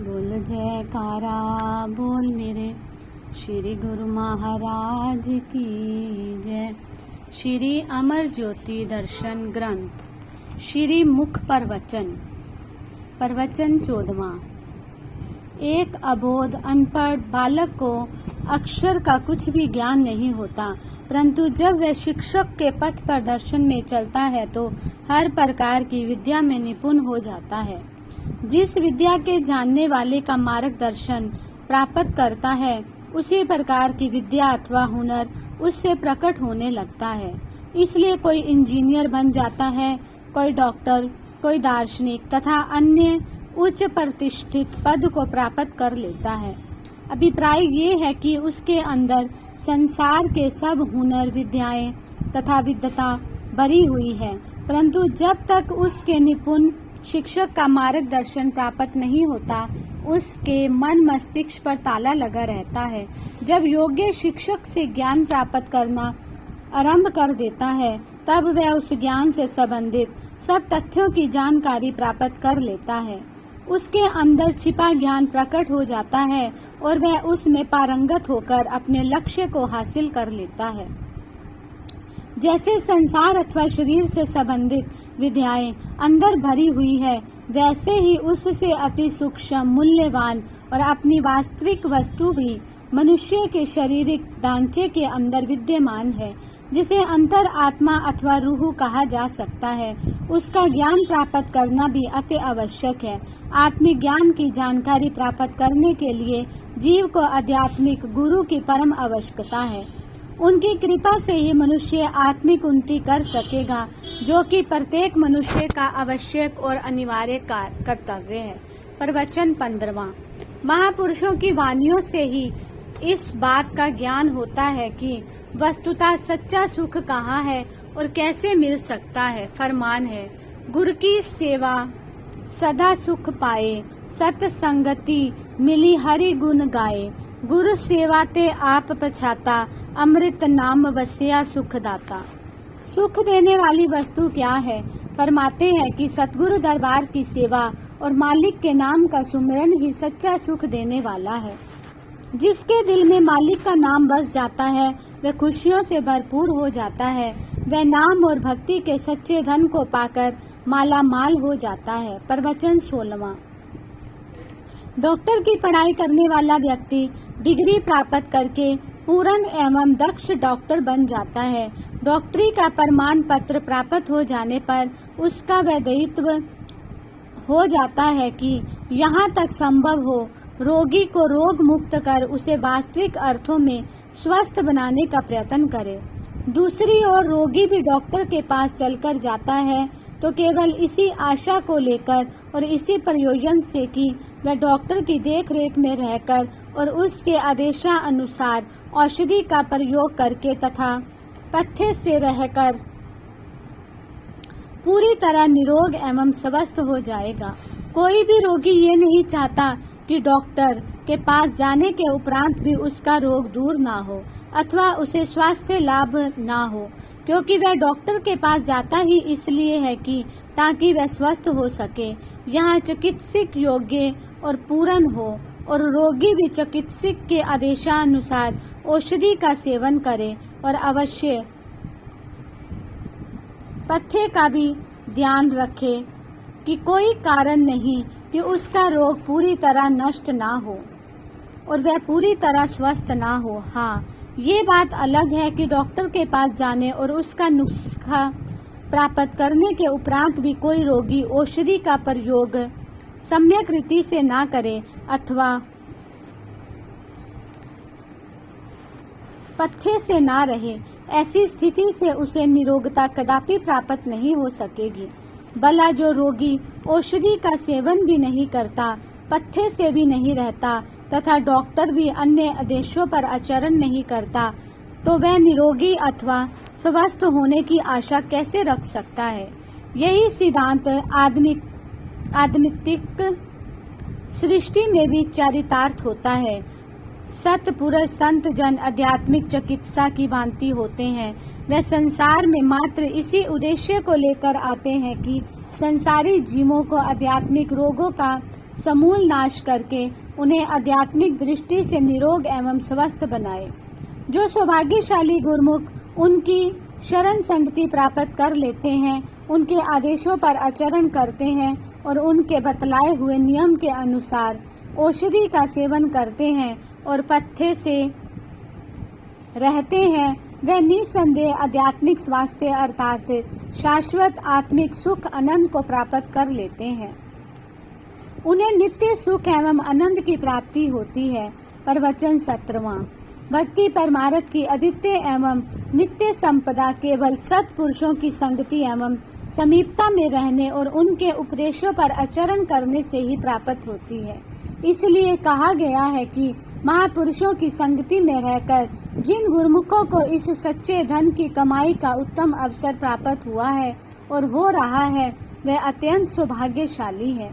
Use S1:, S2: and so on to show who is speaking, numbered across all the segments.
S1: बोल जयकारा बोल मेरे श्री गुरु महाराज की जय। श्री अमर ज्योति दर्शन ग्रंथ श्री मुख प्रवचन 14वां। एक अबोध अनपढ़ बालक को अक्षर का कुछ भी ज्ञान नहीं होता, परंतु जब वह शिक्षक के पथ प्रदर्शन में चलता है तो हर प्रकार की विद्या में निपुण हो जाता है। जिस विद्या के जानने वाले का मार्गदर्शन प्राप्त करता है, उसी प्रकार की विद्या अथवा हुनर उससे प्रकट होने लगता है। इसलिए कोई इंजीनियर बन जाता है, कोई डॉक्टर, कोई दार्शनिक तथा अन्य उच्च प्रतिष्ठित पद को प्राप्त कर लेता है। अभिप्राय ये है कि उसके अंदर संसार के सब हुनर, विद्याएं तथा विद्वता भरी हुई है, परंतु जब तक उसके निपुण शिक्षक का मार्गदर्शन प्राप्त नहीं होता, उसके मन मस्तिष्क पर ताला लगा रहता है। जब योग्य शिक्षक से ज्ञान प्राप्त करना आरंभ कर देता है, तब वह उस ज्ञान से संबंधित सब तथ्यों की जानकारी प्राप्त कर लेता है। उसके अंदर छिपा ज्ञान प्रकट हो जाता है और वह उसमें पारंगत होकर अपने लक्ष्य को हासिल कर लेता है। जैसे संसार अथवा शरीर से संबंधित विद्याएं अंदर भरी हुई है, वैसे ही उससे अति सूक्ष्म, मूल्यवान और अपनी वास्तविक वस्तु भी मनुष्य के शारीरिक ढांचे के अंदर विद्यमान है, जिसे अंतर आत्मा अथवा रूह कहा जा सकता है। उसका ज्ञान प्राप्त करना भी अति आवश्यक है। आत्मिक ज्ञान की जानकारी प्राप्त करने के लिए जीव को आध्यात्मिक गुरु की परम आवश्यकता है। उनकी कृपा से ही मनुष्य आत्मिक उन्नति कर सकेगा, जो कि प्रत्येक मनुष्य का आवश्यक और अनिवार्य कर्तव्य है। प्रवचन 15वां। महापुरुषों की वाणियों से ही इस बात का ज्ञान होता है कि वस्तुतः सच्चा सुख कहाँ है और कैसे मिल सकता है। फरमान है, गुरु की सेवा सदा सुख पाए, सत संगति मिली हरि गुण गाए। गुरु सेवा ते आप पछाता, अमृत नाम वसिया सुखदाता। सुख देने वाली वस्तु क्या है? फरमाते हैं कि सतगुरु दरबार की सेवा और मालिक के नाम का सुमिरन ही सच्चा सुख देने वाला है। जिसके दिल में मालिक का नाम बस जाता है, वह खुशियों से भरपूर हो जाता है। वह नाम और भक्ति के सच्चे धन को पाकर माला माल हो जाता है। प्रवचन 16वां। डॉक्टर की पढ़ाई करने वाला व्यक्ति डिग्री प्राप्त करके पूर्ण एवं दक्ष डॉक्टर बन जाता है। डॉक्टरी का प्रमाण पत्र प्राप्त हो जाने पर उसका वह दायित्व हो जाता है कि यहाँ तक संभव हो रोगी को रोग मुक्त कर उसे वास्तविक अर्थों में स्वस्थ बनाने का प्रयत्न करे। दूसरी ओर रोगी भी डॉक्टर के पास चलकर जाता है तो केवल इसी आशा को लेकर और इसी प्रयोजन से कि वह डॉक्टर की देखरेख में रहकर और उसके आदेशानुसार औषधि का प्रयोग करके तथा पथ्य से रहकर पूरी तरह निरोग एवं स्वस्थ हो जाएगा। कोई भी रोगी ये नहीं चाहता कि डॉक्टर के पास जाने के उपरांत भी उसका रोग दूर ना हो अथवा उसे स्वास्थ्य लाभ ना हो, क्योंकि वह डॉक्टर के पास जाता ही इसलिए है कि ताकि वह स्वस्थ हो सके। यहाँ चिकित्सक योग्य और पूर्ण हो और रोगी भी चिकित्सक के आदेशानुसार औषधि का सेवन करे और अवश्य पथ्य का भी ध्यान रखे कि कोई कारण नहीं कि उसका रोग पूरी तरह नष्ट ना हो और वह पूरी तरह स्वस्थ ना हो। हाँ, ये बात अलग है कि डॉक्टर के पास जाने और उसका नुस्खा प्राप्त करने के उपरांत भी कोई रोगी औषधि का प्रयोग सम्यक रीति से ना करे अथवा पथ्य से ना रहे। ऐसी स्थिति से उसे निरोगता कदापि प्राप्त नहीं हो सकेगी। भला जो रोगी औषधि का सेवन भी नहीं करता, पथ्य से भी नहीं रहता तथा डॉक्टर भी अन्य आदेशों पर आचरण नहीं करता, तो वह निरोगी अथवा स्वस्थ होने की आशा कैसे रख सकता है? यही सिद्धांत आध्यात्मिक सृष्टि में भी चरितार्थ होता है। सत्पुरुष संत जन आध्यात्मिक चिकित्सा की भांति होते हैं। वे संसार में मात्र इसी उद्देश्य को लेकर आते हैं कि संसारी जीवों को आध्यात्मिक रोगों का समूल नाश करके उन्हें आध्यात्मिक दृष्टि से निरोग एवं स्वस्थ बनाए। जो सौभाग्यशाली गुरुमुख उनकी शरण संगति प्राप्त कर लेते हैं, उनके आदेशों पर आचरण करते हैं और उनके बतलाए हुए नियम के अनुसार औषधि का सेवन करते हैं और पथ्य से रहते हैं, वे निसंदेह आध्यात्मिक स्वास्थ्य अर्थात शाश्वत आत्मिक सुख आनंद को प्राप्त कर लेते हैं। उन्हें नित्य सुख एवं आनंद की प्राप्ति होती है। प्रवचन 17वां। भक्ति परमार्थ की अद्वितीय एवं नित्य संपदा केवल सत्पुरुषों की संगति एवं समीपता में रहने और उनके उपदेशों पर आचरण करने से ही प्राप्त होती है। इसलिए कहा गया है कि महापुरुषों की संगति में रहकर जिन गुरुमुखों को इस सच्चे धन की कमाई का उत्तम अवसर प्राप्त हुआ है और हो रहा है, वे अत्यंत सौभाग्यशाली है।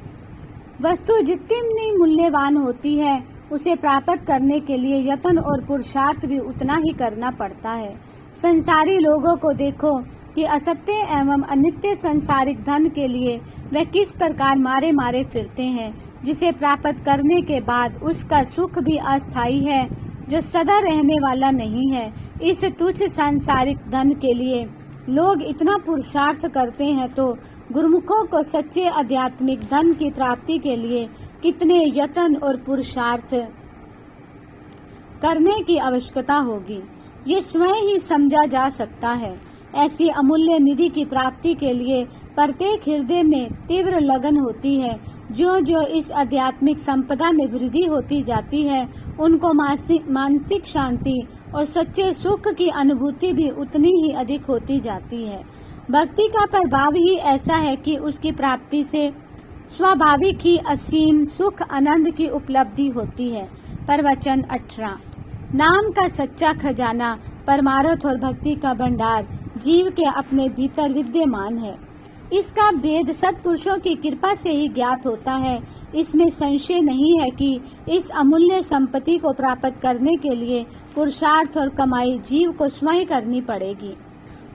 S1: वस्तु जितनी मूल्यवान होती है, उसे प्राप्त करने के लिए यत्न और पुरुषार्थ भी उतना ही करना पड़ता है। संसारी लोगों को देखो कि असत्य एवं अनित्य सांसारिक धन के लिए वे किस प्रकार मारे मारे फिरते हैं, जिसे प्राप्त करने के बाद उसका सुख भी अस्थायी है, जो सदा रहने वाला नहीं है। इस तुच्छ सांसारिक धन के लिए लोग इतना पुरुषार्थ करते हैं, तो गुरुमुखों को सच्चे आध्यात्मिक धन की प्राप्ति के लिए कितने यत्न और पुरुषार्थ करने की आवश्यकता होगी, ये स्वयं ही समझा जा सकता है। ऐसी अमूल्य निधि की प्राप्ति के लिए प्रत्येक हृदय में तीव्र लगन होती है। जो जो इस आध्यात्मिक संपदा में वृद्धि होती जाती है, उनको मानसिक शांति और सच्चे सुख की अनुभूति भी उतनी ही अधिक होती जाती है। भक्ति का प्रभाव ही ऐसा है कि उसकी प्राप्ति से स्वाभाविक ही असीम सुख आनंद की उपलब्धि होती है। प्रवचन 18। नाम का सच्चा खजाना परमार्थ और भक्ति का भंडार जीव के अपने भीतर विद्यमान है। इसका भेद सत्पुरुषों की कृपा से ही ज्ञात होता है। इसमें संशय नहीं है कि इस अमूल्य संपत्ति को प्राप्त करने के लिए पुरुषार्थ और कमाई जीव को स्वयं करनी पड़ेगी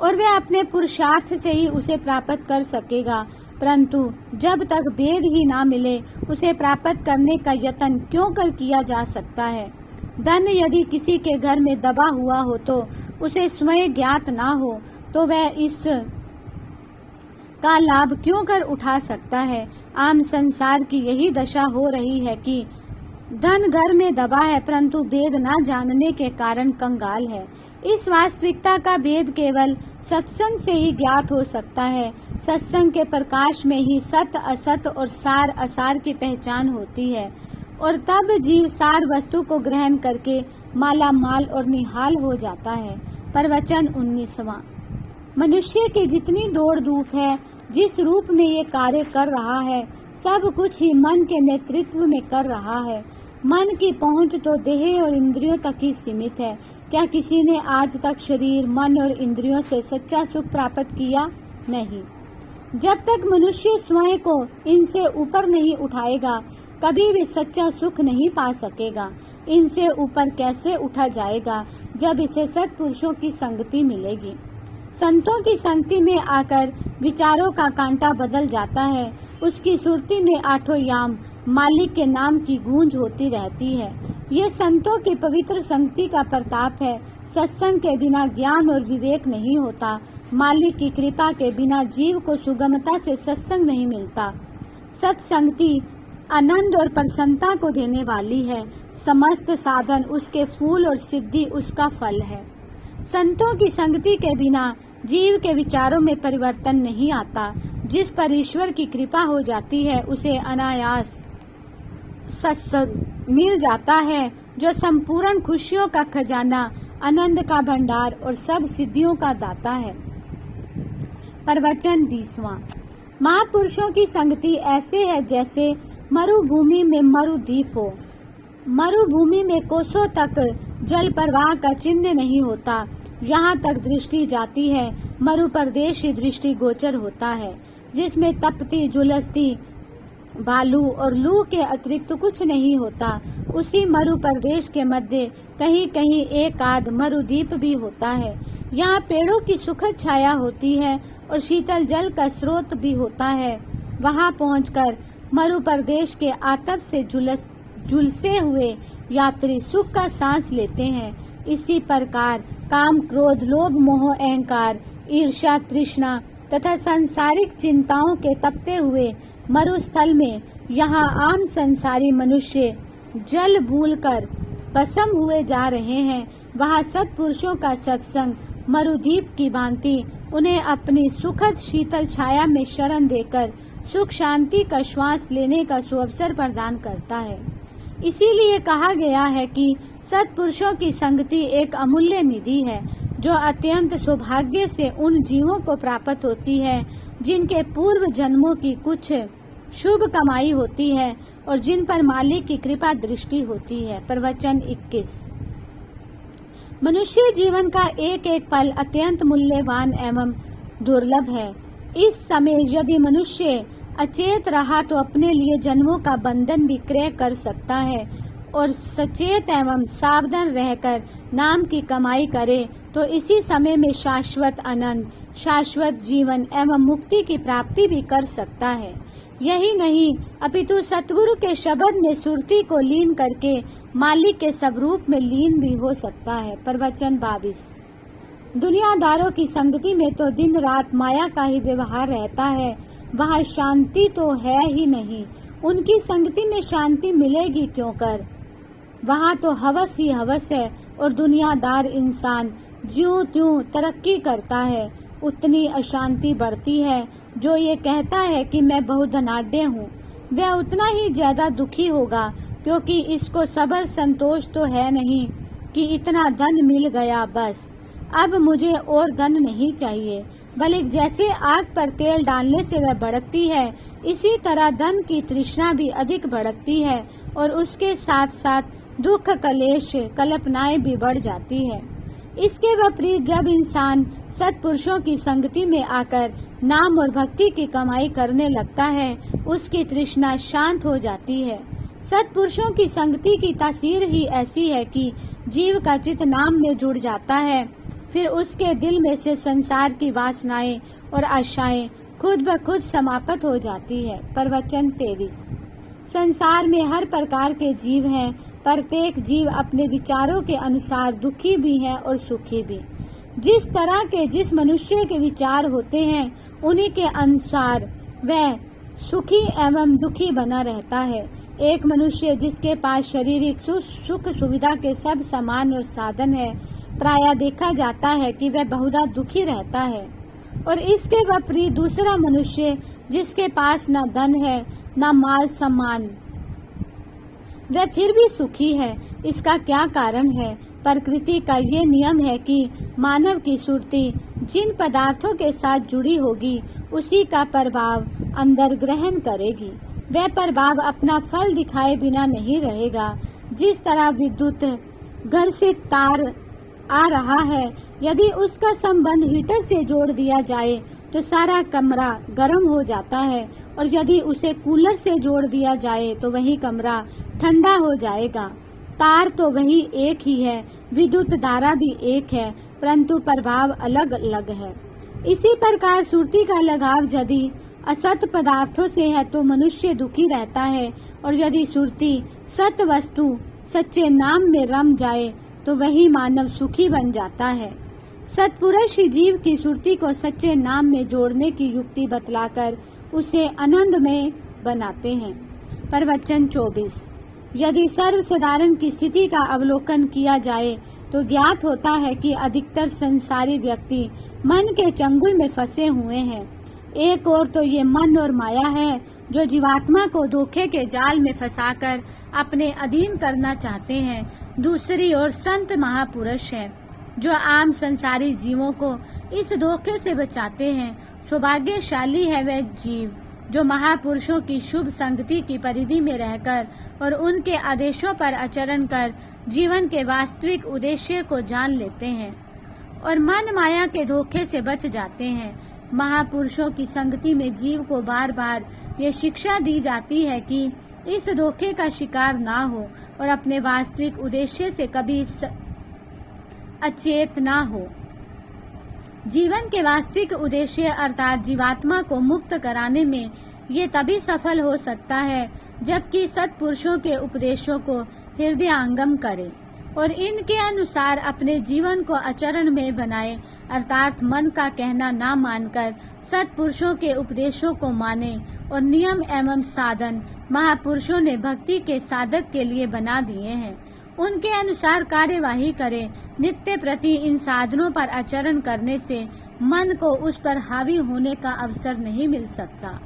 S1: और वह अपने पुरुषार्थ से ही उसे प्राप्त कर सकेगा। परंतु जब तक भेद ही ना मिले, उसे प्राप्त करने का यत्न क्यों कर किया जा सकता है। धन यदि किसी के घर में दबा हुआ हो तो उसे स्वयं ज्ञात ना हो, तो वह इस का लाभ क्यों कर उठा सकता है। आम संसार की यही दशा हो रही है कि धन घर में दबा है, परंतु भेद न जानने के कारण कंगाल है। इस वास्तविकता का भेद केवल सत्संग से ही ज्ञात हो सकता है। सत्संग के प्रकाश में ही सत्य असत और सार असार की पहचान होती है और तब जीव सार वस्तु को ग्रहण करके माला माल और निहाल हो जाता है। प्रवचन 19वां। मनुष्य की जितनी दौड़ धूप है, जिस रूप में ये कार्य कर रहा है, सब कुछ ही मन के नेतृत्व में कर रहा है। मन की पहुंच तो देह और इंद्रियों तक ही सीमित है। क्या किसी ने आज तक शरीर, मन और इंद्रियों से सच्चा सुख प्राप्त किया? नहीं। जब तक मनुष्य स्वयं को इनसे ऊपर नहीं उठाएगा, कभी भी सच्चा सुख नहीं पा सकेगा। इनसे ऊपर कैसे उठा जाएगा जब इसे सत्पुरुषों की संगति मिलेगी। संतों की संगति में आकर विचारों का कांटा बदल जाता है। उसकी सुरती में आठों याम मालिक के नाम की गूंज होती रहती है। ये संतों की पवित्र संगति का प्रताप है। सत्संग के बिना ज्ञान और विवेक नहीं होता। मालिक की कृपा के बिना जीव को सुगमता से सत्संग नहीं मिलता। सत्संगति आनंद और प्रसन्नता को देने वाली है। समस्त साधन उसके फूल और सिद्धि उसका फल है। संतों की संगति के बिना जीव के विचारों में परिवर्तन नहीं आता। जिस पर ईश्वर की कृपा हो जाती है, उसे अनायास सत्संग मिल जाता है, जो संपूर्ण खुशियों का खजाना, आनंद का भंडार और सब सिद्धियों का दाता है। प्रवचन 20वां। महापुरुषों की संगति ऐसे है जैसे मरुभूमि में मरुद्वीप हो। मरुभूमि में कोसों तक जल प्रवाह का चिन्ह नहीं होता। यहाँ तक दृष्टि जाती है, मरु प्रदेश ही दृष्टि गोचर होता है, जिसमें तपती झुलसती बालू और लू के अतिरिक्त कुछ नहीं होता। उसी मरु प्रदेश के मध्य कहीं कहीं एक आध मरुद्वीप भी होता है। यहाँ पेड़ों की सुखद छाया होती है और शीतल जल का स्रोत भी होता है। वहाँ पहुंचकर मरु प्रदेश के आतप से झुलसे हुए यात्री सुख का सांस लेते हैं। इसी प्रकार काम, क्रोध, लोभ, मोह, अहंकार, ईर्ष्या, तृष्णा तथा सांसारिक चिंताओं के तपते हुए मरुस्थल में यहाँ आम संसारी मनुष्य जल भूलकर भस्म हुए जा रहे हैं। वहाँ सत्पुरुषों का सत्संग मरुद्वीप की भांति उन्हें अपनी सुखद शीतल छाया में शरण देकर सुख शांति का श्वास लेने का सुअवसर प्रदान करता है। इसीलिए कहा गया है कि सत्पुरुषों की संगति एक अमूल्य निधि है, जो अत्यंत सौभाग्य से उन जीवों को प्राप्त होती है जिनके पूर्व जन्मों की कुछ शुभ कमाई होती है और जिन पर मालिक की कृपा दृष्टि होती है। प्रवचन 21। मनुष्य जीवन का एक एक पल अत्यंत मूल्यवान एवं दुर्लभ है। इस समय यदि मनुष्य अचेत रहा तो अपने लिए जन्मों का बंधन भी क्रय कर सकता है और सचेत एवं सावधान रहकर नाम की कमाई करे तो इसी समय में शाश्वत आनंद, शाश्वत जीवन एवं मुक्ति की प्राप्ति भी कर सकता है। यही नहीं अपितु सतगुरु के शब्द में सुरती को लीन करके मालिक के स्वरूप में लीन भी हो सकता है। प्रवचन 22। दुनियादारों की संगति में तो दिन रात माया का ही व्यवहार रहता है, वहाँ शांति तो है ही नहीं। उनकी संगति में शांति मिलेगी क्यों कर? वहाँ तो हवस ही हवस है और दुनियादार इंसान ज्यों त्यों तरक्की करता है उतनी अशांति बढ़ती है। जो ये कहता है कि मैं बहुत धनाढ्य हूँ, वह उतना ही ज्यादा दुखी होगा, क्योंकि इसको सबर संतोष तो है नहीं कि इतना धन मिल गया, बस अब मुझे और धन नहीं चाहिए। बल्कि जैसे आग पर तेल डालने से वह भड़कती है, इसी तरह धन की तृष्णा भी अधिक भड़कती है और उसके साथ साथ दुख, कलेश, कल्पनाएं भी बढ़ जाती है। इसके विपरीत जब इंसान सत्पुरुषों की संगति में आकर नाम और भक्ति की कमाई करने लगता है, उसकी तृष्णा शांत हो जाती है। सत्पुरुषों की संगति की तासीर ही ऐसी है कि जीव का चित्त नाम में जुड़ जाता है। फिर उसके दिल में से संसार की वासनाएं और आशाएं खुद ब खुद समाप्त हो जाती है। प्रवचन 23। संसार में हर प्रकार के जीव हैं। प्रत्येक जीव अपने विचारों के अनुसार दुखी भी है और सुखी भी। जिस तरह के जिस मनुष्य के विचार होते हैं, उन्हीं के अनुसार वह सुखी एवं दुखी बना रहता है। एक मनुष्य जिसके पास शारीरिक सुख सुविधा के सब सामान और साधन है, प्रायः देखा जाता है कि वह बहुधा दुखी रहता है। और इसके विपरीत दूसरा मनुष्य जिसके पास न धन है न माल सम्मान, वह फिर भी सुखी है। इसका क्या कारण है? प्रकृति का ये नियम है कि मानव की सुरती जिन पदार्थों के साथ जुड़ी होगी, उसी का प्रभाव अंदर ग्रहण करेगी। वह प्रभाव अपना फल दिखाए बिना नहीं रहेगा। जिस तरह विद्युत घर से तार आ रहा है, यदि उसका संबंध हीटर से जोड़ दिया जाए तो सारा कमरा गर्म हो जाता है, और यदि उसे कूलर से जोड़ दिया जाए तो वही कमरा ठंडा हो जाएगा। तार तो वही एक ही है, विद्युत धारा भी एक है, परंतु प्रभाव अलग अलग है। इसी प्रकार सुरती का लगाव यदि असत पदार्थों से है तो मनुष्य दुखी रहता है, और यदि सुरती सत वस्तु सच्चे नाम में रम जाए तो वही मानव सुखी बन जाता है। सत्पुरुष जीव की सुरती को सच्चे नाम में जोड़ने की युक्ति बतलाकर उसे आनंद में बनाते हैं। प्रवचन 24। यदि सर्वसाधारण की स्थिति का अवलोकन किया जाए तो ज्ञात होता है कि अधिकतर संसारी व्यक्ति मन के चंगुल में फंसे हुए हैं। एक और तो ये मन और माया है जो जीवात्मा को धोखे के जाल में फंसाकर अपने अधीन करना चाहते हैं। दूसरी ओर संत महापुरुष हैं जो आम संसारी जीवों को इस धोखे से बचाते हैं। सौभाग्यशाली है वह जीव जो महापुरुषों की शुभ संगति की परिधि में रहकर और उनके आदेशों पर आचरण कर जीवन के वास्तविक उद्देश्य को जान लेते हैं और मन माया के धोखे से बच जाते हैं। महापुरुषों की संगति में जीव को बार बार ये शिक्षा दी जाती है कि इस धोखे का शिकार ना हो और अपने वास्तविक उद्देश्य से कभी अचेत ना हो। जीवन के वास्तविक उद्देश्य अर्थात जीवात्मा को मुक्त कराने में ये तभी सफल हो सकता है जबकि सत्पुरुषों के उपदेशों को हृदयंगम करे और इनके अनुसार अपने जीवन को आचरण में बनाए, अर्थात मन का कहना ना मानकर सत्पुरुषों के उपदेशों को माने और नियम एवं साधन महापुरुषों ने भक्ति के साधक के लिए बना दिए हैं, उनके अनुसार कार्यवाही करें। नित्य प्रति इन साधनों पर आचरण करने से मन को उस पर हावी होने का अवसर नहीं मिल सकता।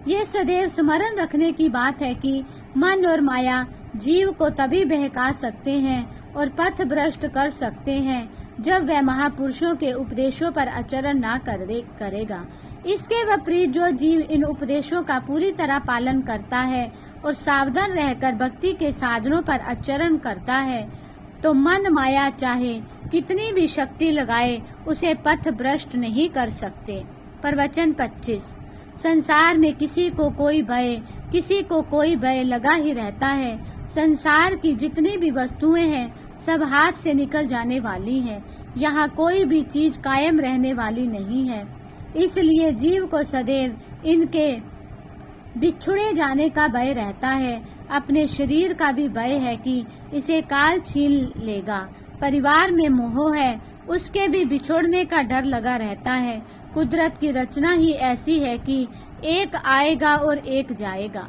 S1: ये सदैव स्मरण रखने की बात है कि मन और माया जीव को तभी बहका सकते हैं और पथ भ्रष्ट कर सकते हैं जब वह महापुरुषों के उपदेशों पर आचरण ना करेगा। इसके विपरीत जो जीव इन उपदेशों का पूरी तरह पालन करता है और सावधान रहकर भक्ति के साधनों पर आचरण करता है तो मन माया चाहे कितनी भी शक्ति लगाए उसे पथ भ्रष्ट नहीं कर सकते। प्रवचन 25। संसार में किसी को कोई भय लगा ही रहता है। संसार की जितनी भी वस्तुएं हैं सब हाथ से निकल जाने वाली हैं। यहाँ कोई भी चीज कायम रहने वाली नहीं है। इसलिए जीव को सदैव इनके बिछुड़े जाने का भय रहता है। अपने शरीर का भी भय है कि इसे काल छीन लेगा। परिवार में मोह है, उसके भी बिछोड़ने का डर लगा रहता है। कुदरत की रचना ही ऐसी है कि एक आएगा और एक जाएगा।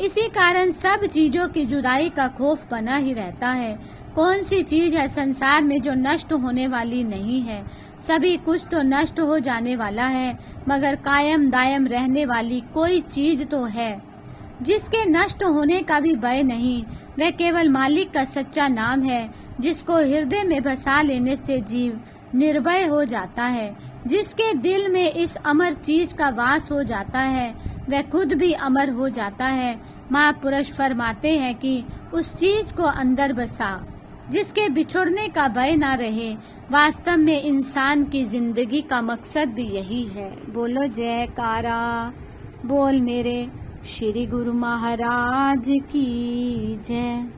S1: इसी कारण सब चीजों की जुदाई का खौफ बना ही रहता है। कौन सी चीज है संसार में जो नष्ट होने वाली नहीं है? सभी कुछ तो नष्ट हो जाने वाला है, मगर कायम दायम रहने वाली कोई चीज तो है जिसके नष्ट होने का भी भय नहीं। वह केवल मालिक का सच्चा नाम है, जिसको हृदय में बसा लेने से जीव निर्भय हो जाता है। जिसके दिल में इस अमर चीज का वास हो जाता है वह खुद भी अमर हो जाता है। महापुरुष फरमाते हैं कि उस चीज को अंदर बसा जिसके बिछुड़ने का भय ना रहे। वास्तव में इंसान की जिंदगी का मकसद भी यही है। बोलो जयकारा, बोल मेरे श्री गुरु महाराज की जय।